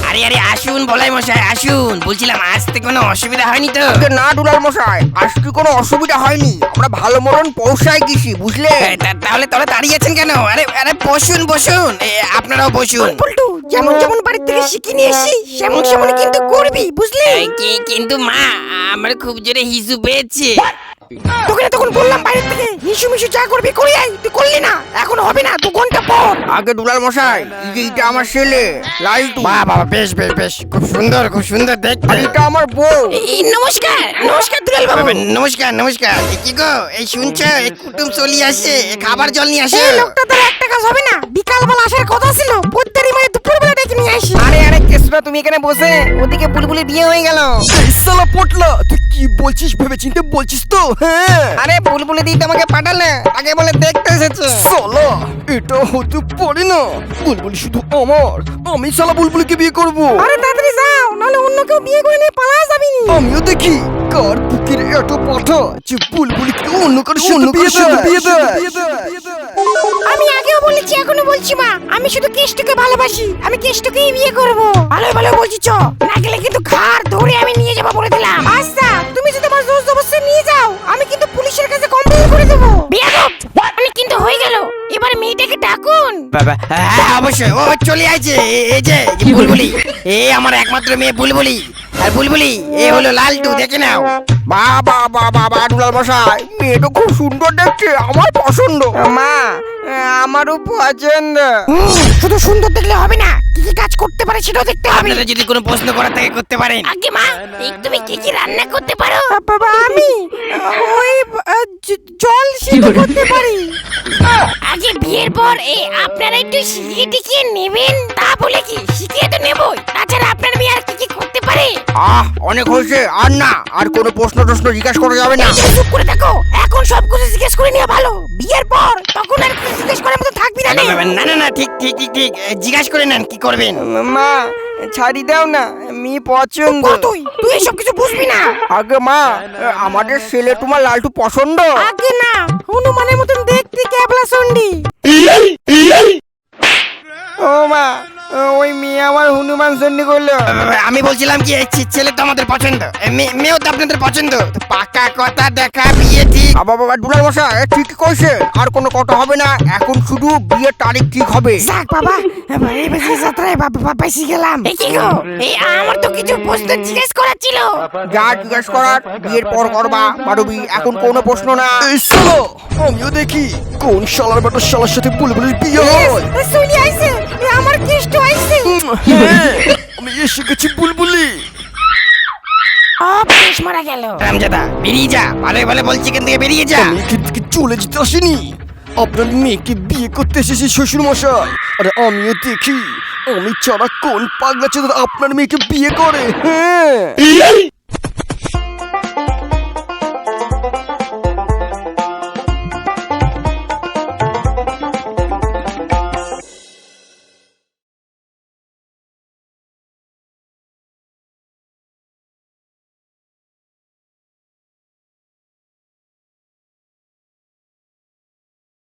আরে আরে আসুন বলাই মশাই আসুন, বলছিলাম আসতে কোনো অসুবিধা হয়নি তো? না দুলাল মশাই, আজকে কোনো অসুবিধা হয়নি, আমরা ভালো মতন পৌঁছায় গেছি বুঝলে। তাহলে তোরা দাঁড়িয়ে আছেন কেন? আরে আরে বসুন বসুন, আপনারাও বসুন। পল্টু, যেমন যেমন বাড়ির থেকে শিখে নিয়ে এসেছি সেমন সেমন কিন্তু করবি বুঝলি। কিন্তু মা, আমার খুব জোরে হিসু পেয়েছে। তোকে না তখন বললাম বাইরে থেকে হিসু মিশু যা করবি করে আয়, তুই করলি না, এখন হবে না, 2 ঘন্টা পর। আগে দুলাল মশাই, এই যে এটা আমার ছেলে লালটু। বাহ বাবা, বেশ বেশ বেশ, খুব সুন্দর দেখতে। আর এটা আমার বউ। নমস্কার নমস্কার দুলাল বাবু। নমস্কার নমস্কার। কি গো, এই শুনছো, এই কুটুম চলি আসে, খাবার জল নিয়ে আসে। এই লোকটা তার একটা কাজ হবে না, বিকালবেলা আসার কথা ছিল, প্রত্যেকদিন মানে দুপুরবেলা ডেকে নিয়ে আসি। আরে আরে কেসরা, তুমি এখানে বসে, ওদিকে বুলবুলি বিয়ে হয়ে গেল। সালা পটলা, তুই কি বলছিস ভেবে চিন্তে বলছিস তো? হ্যাঁ আরে বুলবুলি দিদি আমাকে পাঠালে, আগে বলে দেখতে এসেছে। সালা, এটা হতে পারে না। বুলবুলি শুধু আমার, আমি সালা বুলবুলিকে বিয়ে করব। আরে তাড়াতাড়ি যাও, নাহলে অন্য কেউ বিয়ে করে নিয়ে পালা যাবি। আমিও দেখি কার বুকের এত পাঠা যে বুলবুলিকে অন্য কারোর সাথে বিয়ে দেয়। আমি আগেও বলেছি এখনো বলছি মা, আমি শুধু কেষ্টকে ভালোবাসি, আমি কেষ্টকেই বিয়ে করব। ভালো ভালো বলছি, চ না গেলে কিন্তু ঘাড় ধরে আমি নিয়ে যাবো বলে দিলাম। আচ্ছা, তুমি যদি আমার জোর জবরদস্তি নিয়ে যাও, আমি কিন্তু পুলিশের কাছে কমপ্লেইন করে দেব। বিয়াদব, অনেক কিন্তু হয়ে গেল, এবার মেয়েটাকে ডাকুন। বাবা, হ্যাঁ অবশ্যই, ও চলে আইছে। এই যে বুলবুলি, আমার একমাত্র মেয়ে বুলবুলি। আর বুলবুলি হলো লালটু, দেখে নাও। বাবা বাবা বাবা দুলাল মশাই, মেয়েটা খুব সুন্দর দেখতে, আমার পছন্দ। মা, আমারও পছন্দ। শুধু সুন্দর দেখলে হবে না, কি কি কাজ করতে পারে সেটাও দেখতে হবে। আপনারা যদি কোনো প্রশ্ন করার থাকে করতে পারেন। আগে মা, তুমি কি কি রান্না করতে পারো? বাবা আমি ওই জল সিদ্ধ করতে পারি। আগে বিয়ের পর আপনারা একটু শিখিয়ে টিকিয়ে নেবেন, তা বলে কি শিখিয়ে তো নেবই, তাছাড়া আপনার মেয়ে আর কি কি করতে পারে? অনেক হয়েছে, আর না, আর কোনো প্রশ্ন জিজ্ঞাসা করা যাবে না। তুমি চুপ করে থাকো, এখন সব কিছু জিজ্ঞেস করে নেওয়া ভালো, বিয়ের পর তখন আর কিছু জিজ্ঞেস করার মতো থাকবি না। না না না, ঠিক ঠিক ঠিক ঠিক, জিজ্ঞাসা করে নেন কি করবেন। মা, ছাড়ি দাও না, মেয়ে পছন্দ। তুই তুই এসব কিছু বুঝবি না। আগে মা, আমাদের ছেলে তোমার লালটু পছন্দ। আগে না, হনুমানের মতন দেখতে ক্যাবলা সন্ডি। ও মা, ওই মেয়ে আমার হনুমান চন্ডী করলো। আমি বলছিলাম কি, এই ছেলে তো আমাদের পছন্দ, মেয়েও তো আপনাদের পছন্দ, তো পাকা কথা দেখা বিয়ে ঠিক। বাবা দুলাল মশাই ঠিক কইছে, আর কোনো কথা হবে না, এখন শুধু বিয়ের তারিখ ঠিক হবে। যাক বাবা, এবার যে যাত্রায় বাবা পাইছি গেলাম। এই কি গো, আমার তো কিছু প্রশ্ন জিজ্ঞেস করার ছিল। যা জিজ্ঞেস করার বিয়ের পর করবা মারবি, এখন কোনো প্রশ্ন না। এই সালা, আমিও দেখি কোন শালার বেটা শালার সাথে বুলবুলির বিয়ে হয়। শুনি আইছে, আমার কেষ্ট আইছে। হ্যাঁ, আমি এসে গেছি বুলবুলি। বেশ মারা গেল। রামজাদা, বেরিয়ে যা, ভালো ভালো বলছি, এখান থেকে বেরিয়ে যা। আমি এখান থেকে চলে যেতে আসিনি, আপনার মেয়েকে বিয়ে করতে এসেছি শ্বশুর মশাই। আরে আমিও দেখি আমি ছাড়া কোন পাগলা ছেলে আপনার মেয়েকে বিয়ে করে। হ্যাঁ